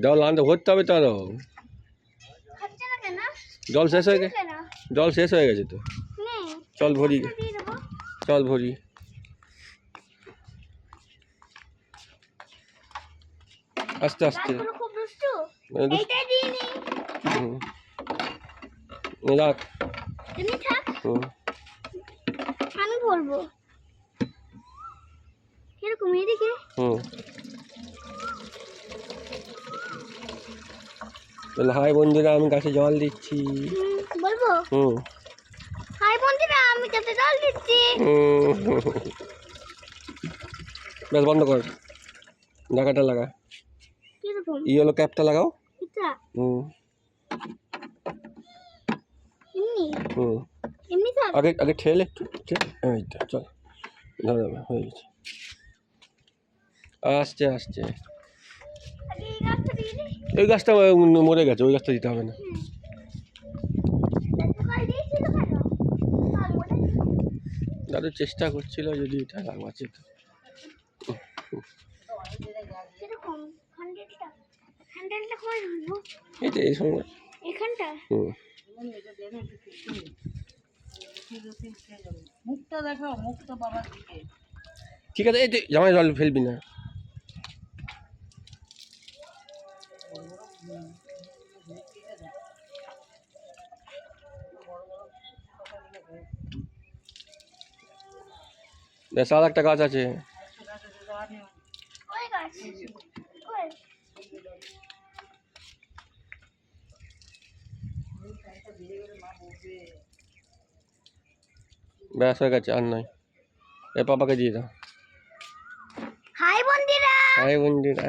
জল আনতে ভরতে হবে তো আরো। জল শেষ হয়ে গেছে, জল শেষ হয়ে গেছে তো। চল ভরি, চল ভরি। আস্তে আস্তে রাখ। আমি বলবো কিরকম এদিকে। হাই বন্ধুরা, আমি গাছে জল দিচ্ছি। বলবো হাই বন্ধুরা, আমি গাছে জল দিচ্ছি। বেশ, বন্ধ কর, ঢাকাটা লাগা। কিরকম ইয়েলো ক্যাপটা লাগাও। এটা এমনি এমনি তো আগে আগে ঠেলে একটু, এই তো চল, ধরে হয়ে গেছে। আসছে আসছে। এই গাছটা মরে গেছে, ওই গাছটা দিতে হবে না। দাদু চেষ্টা করছিল যদি এটা লাগবাচ্ছে তো। এই যে এই সময় এখানটা মুখটা দেখাও, মুখটা বাবার দিকে। ঠিক আছে, এই তুই জামাই জল ফেলবি না। বেশ, আর একটা গাছ আছে। ব্যাস হয়ে গেছে, আর নয়। এ পাপাকে দিয়ে দাও। হাই বন্ধুরা, হাই বন্ধুরা।